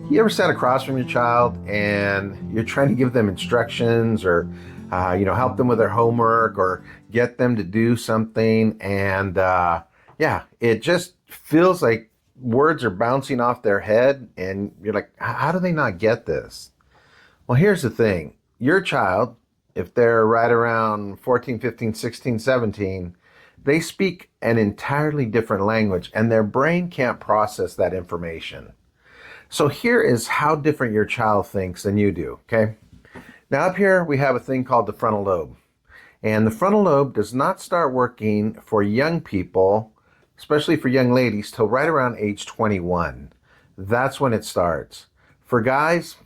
You ever sat across from your child and you're trying to give them instructions or, help them with their homework or get them to do something, and yeah, it just feels like words are bouncing off their head, and you're like, how do they not get this? Well, here's the thing. Your child, if they're right around 14, 15, 16, 17, they speak an entirely different language, and their brain can't process that information. So here is how different your child thinks than you do, okay? Now up here we have a thing called the frontal lobe. And the frontal lobe does not start working for young people, especially for young ladies, till right around age 21. That's when it starts. For guys,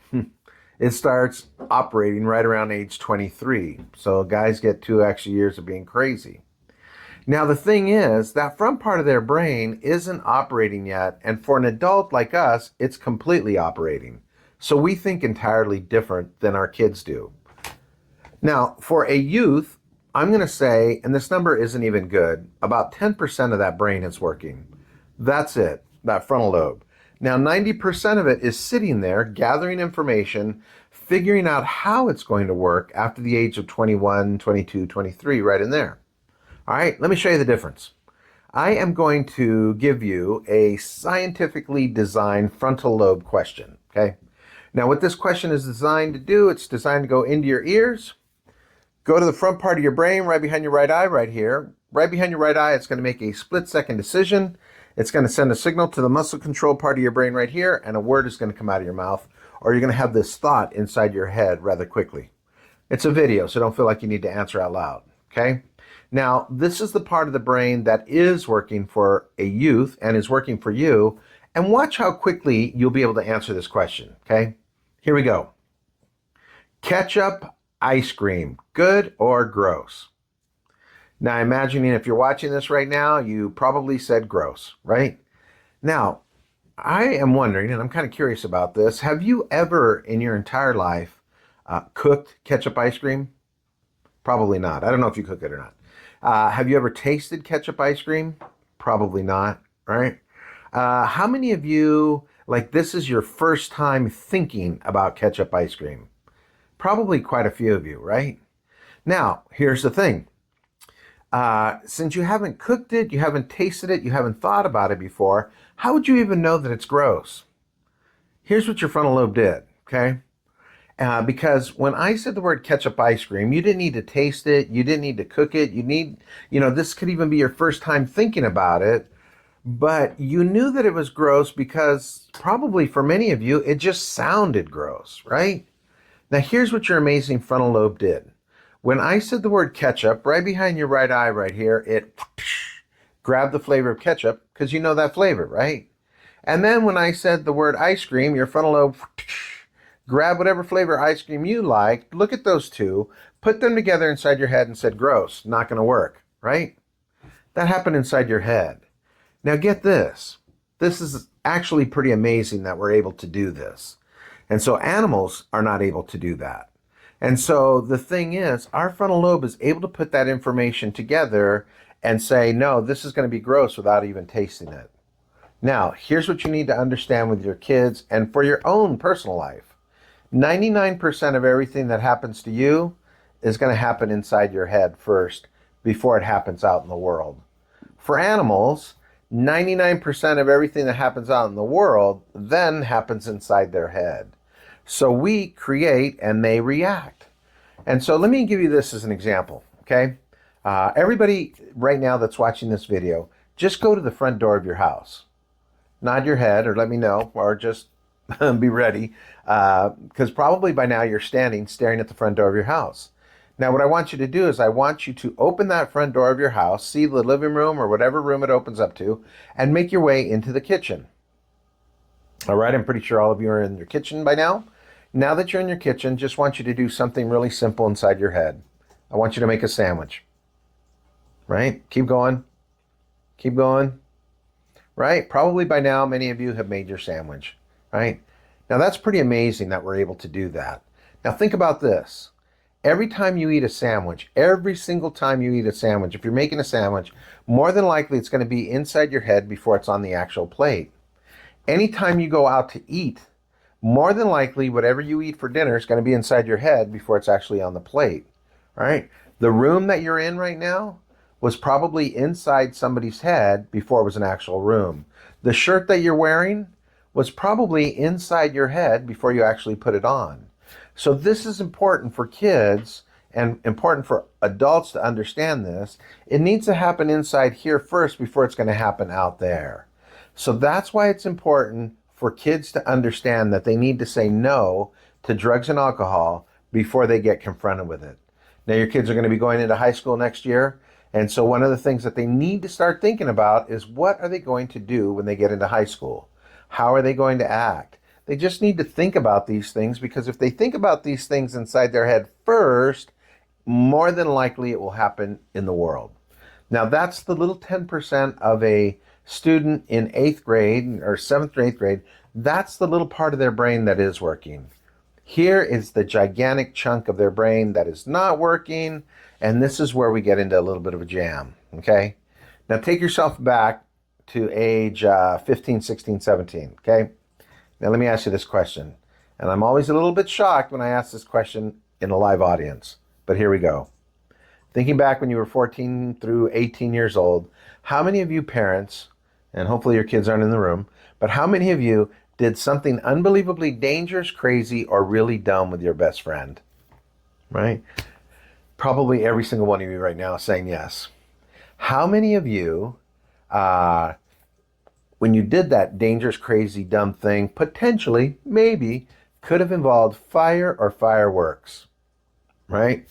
it starts operating right around age 23. So guys get 2 extra years of being crazy. Now, the thing is, that front part of their brain isn't operating yet, and for an adult like us, it's completely operating. So we think entirely different than our kids do. Now, for a youth, I'm going to say, and this number isn't even good, about 10% of that brain is working. That's it, that frontal lobe. Now, 90% of it is sitting there, gathering information, figuring out how it's going to work after the age of 21, 22, 23, right in there. All right, let me show you the difference. I am going to give you a scientifically designed frontal lobe question, okay? Now, what this question is designed to do, it's designed to go into your ears, go to the front part of your brain, right behind your right eye, right here. Right behind your right eye, it's going to make a split-second decision. It's going to send a signal to the muscle control part of your brain right here, and a word is going to come out of your mouth, or you're going to have this thought inside your head rather quickly. It's a video, so don't feel like you need to answer out loud, okay? Now, this is the part of the brain that is working for a youth and is working for you. And watch how quickly you'll be able to answer this question, okay? Here we go. Ketchup ice cream, good or gross? Now, imagining if you're watching this right now, you probably said gross, right? Now, I am wondering, and I'm kind of curious about this, have you ever in your entire life cooked ketchup ice cream? Probably not. I don't know if you cook it or not. Have you ever tasted ketchup ice cream? Probably not, right? How many of you, like, this is your first time thinking about ketchup ice cream? Probably quite a few of you, right? Now, here's the thing. Since you haven't cooked it, you haven't tasted it, you haven't thought about it before, how would you even know that it's gross? Here's what your frontal lobe did, okay? Because when I said the word ketchup ice cream, you didn't need to taste it. You didn't need to cook it. This could even be your first time thinking about it. But you knew that it was gross because probably for many of you, it just sounded gross, right? Now, here's what your amazing frontal lobe did. When I said the word ketchup, right behind your right eye right here, it grabbed the flavor of ketchup because you know that flavor, right? And then when I said the word ice cream, your frontal lobe grab whatever flavor ice cream you like, look at those two, put them together inside your head and said, gross, not going to work, right? That happened inside your head. Now get this. This is actually pretty amazing that we're able to do this. And so animals are not able to do that. And so the thing is, our frontal lobe is able to put that information together and say, no, this is going to be gross without even tasting it. Now, here's what you need to understand with your kids and for your own personal life. 99% of everything that happens to you is going to happen inside your head first before it happens out in the world. For animals, 99% of everything that happens out in the world then happens inside their head. So we create and they react. And so let me give you this as an example, okay? Everybody right now that's watching this video, just go to the front door of your house. Nod your head or let me know, or just be ready, because probably by now you're staring at the front door of your house. Now, what I want you to do is I want you to open that front door of your house, see the living room or whatever room it opens up to, and make your way into the kitchen. All right, I'm pretty sure all of you are in your kitchen by now. Now that you're in your kitchen, just want you to do something really simple inside your head. I want you to make a sandwich. Right? Keep going. Keep going. Right? Probably by now, many of you have made your sandwich. Right? Now, that's pretty amazing that we're able to do that. Now, think about this. Every time you eat a sandwich, every single time you eat a sandwich, if you're making a sandwich, more than likely it's going to be inside your head before it's on the actual plate. Anytime you go out to eat, more than likely, whatever you eat for dinner is going to be inside your head before it's actually on the plate. All right. The room that you're in right now was probably inside somebody's head before it was an actual room. The shirt that you're wearing was probably inside your head before you actually put it on. So this is important for kids and important for adults to understand this. It needs to happen inside here first before it's going to happen out there. So that's why it's important for kids to understand that they need to say no to drugs and alcohol before they get confronted with it. Now, your kids are going to be going into high school next year. And so one of the things that they need to start thinking about is, what are they going to do when they get into high school? How are they going to act? They just need to think about these things, because if they think about these things inside their head first, more than likely it will happen in the world. Now, that's the little 10% of a student in 8th grade or 7th or 8th grade. That's the little part of their brain that is working. Here is the gigantic chunk of their brain that is not working, and this is where we get into a little bit of a jam, okay? Now take yourself back to age 15, 16, 17, okay? Now let me ask you this question, and I'm always a little bit shocked when I ask this question in a live audience, but here we go. Thinking back when you were 14 through 18 years old, how many of you parents, and hopefully your kids aren't in the room, but how many of you did something unbelievably dangerous, crazy, or really dumb with your best friend? Right? Probably every single one of you right now is saying yes. How many of you, when you did that dangerous, crazy, dumb thing, potentially, maybe, could have involved fire or fireworks? Right?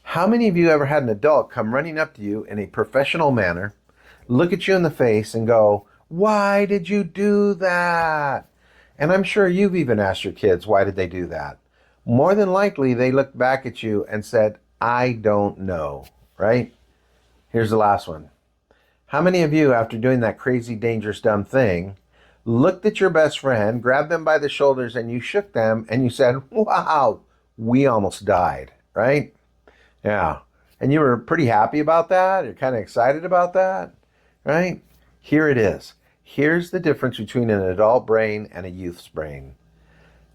How many of you ever had an adult come running up to you in a professional manner, look at you in the face and go, "Why did you do that?" And I'm sure you've even asked your kids, why did they do that? More than likely, they looked back at you and said, "I don't know," right? Here's the last one. How many of you, after doing that crazy, dangerous, dumb thing, looked at your best friend, grabbed them by the shoulders, and you shook them, and you said, "Wow, we almost died," right? Yeah. And you were pretty happy about that? You're kind of excited about that, right? Here it is. Here's the difference between an adult brain and a youth's brain.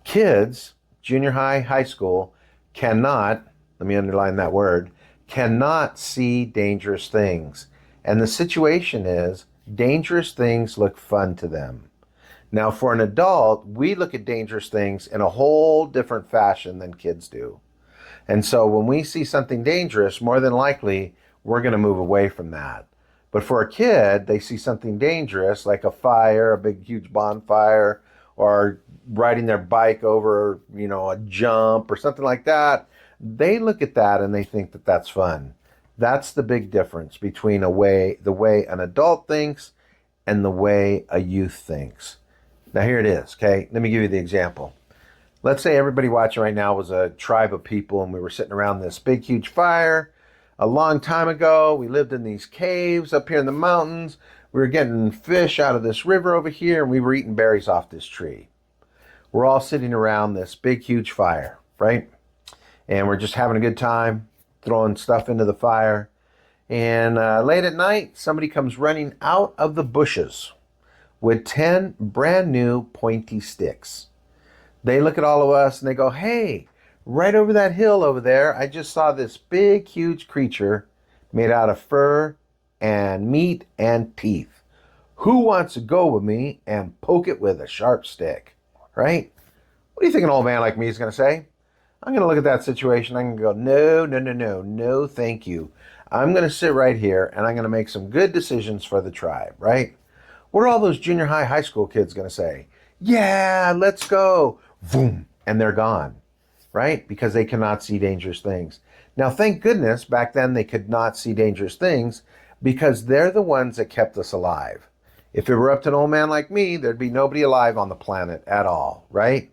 Kids, junior high, high school, cannot, let me underline that word, cannot see dangerous things. And the situation is, dangerous things look fun to them. Now, for an adult, we look at dangerous things in a whole different fashion than kids do. And so when we see something dangerous, more than likely, we're going to move away from that. But for a kid, they see something dangerous, like a fire, a big, huge bonfire, or riding their bike over, a jump or something like that. They look at that and they think that that's fun. That's the big difference between the way an adult thinks and the way a youth thinks. Now here it is, okay? Let me give you the example. Let's say everybody watching right now was a tribe of people and we were sitting around this big, huge fire. A long time ago, we lived in these caves up here in the mountains. We were getting fish out of this river over here, and we were eating berries off this tree. We're all sitting around this big, huge fire, right? And we're just having a good time, throwing stuff into the fire. And late at night, somebody comes running out of the bushes with 10 brand new pointy sticks. They look at all of us and they go, "Hey, right over that hill over there, I just saw this big, huge creature made out of fur and meat and teeth. Who wants to go with me and poke it with a sharp stick?" Right? What do you think an old man like me is going to say? I'm going to look at that situation. I'm going to go, "No, no, no, no, no, thank you. I'm going to sit right here and I'm going to make some good decisions for the tribe," right? What are all those junior high, high school kids going to say? "Yeah, let's go." Boom. And they're gone. Right? Because they cannot see dangerous things. Now, thank goodness back then they could not see dangerous things, because they're the ones that kept us alive. If it were up to an old man like me, there'd be nobody alive on the planet at all, right?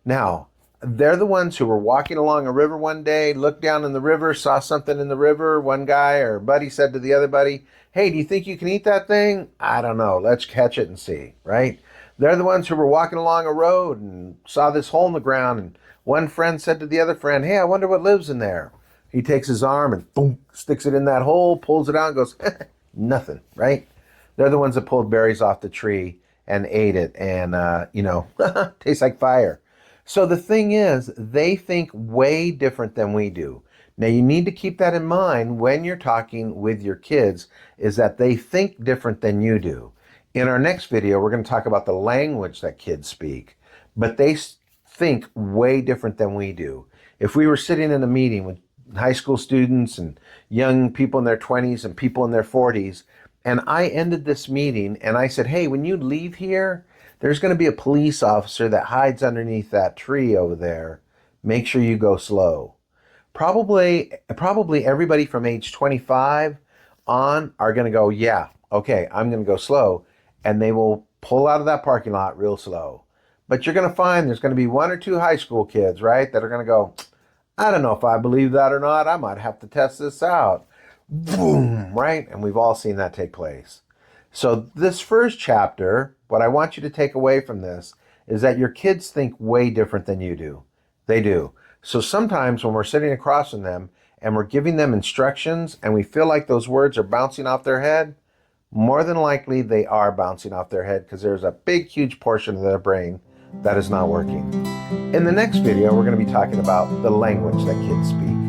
Now, they're the ones who were walking along a river one day, looked down in the river, saw something in the river. One guy or buddy said to the other buddy, "Hey, do you think you can eat that thing?" "I don't know. Let's catch it and see," right? They're the ones who were walking along a road and saw this hole in the ground, and one friend said to the other friend, "Hey, I wonder what lives in there." He takes his arm and boom, sticks it in that hole, pulls it out and goes, "Nothing," right? They're the ones that pulled berries off the tree and ate it and, tastes like fire. So the thing is, they think way different than we do. Now you need to keep that in mind when you're talking with your kids, is that they think different than you do. In our next video, we're going to talk about the language that kids speak, but they think way different than we do. If we were sitting in a meeting with high school students and young people in their 20s and people in their 40s, and I ended this meeting and I said, hey, when you leave here, there's going to be a police officer that hides underneath that tree over there. Make sure you go slow. Probably everybody from age 25 on are going to go, yeah, okay, I'm going to go slow. And they will pull out of that parking lot real slow. But you're going to find there's going to be one or two high school kids, right, that are going to go, I don't know if I believe that or not. I might have to test this out. Boom, right? And we've all seen that take place. So this first chapter, what I want you to take away from this is that your kids think way different than you do. They do. So sometimes when we're sitting across from them and we're giving them instructions and we feel like those words are bouncing off their head, more than likely they are bouncing off their head because there's a big, huge portion of their brain that is not working. In the next video, we're going to be talking about the language that kids speak.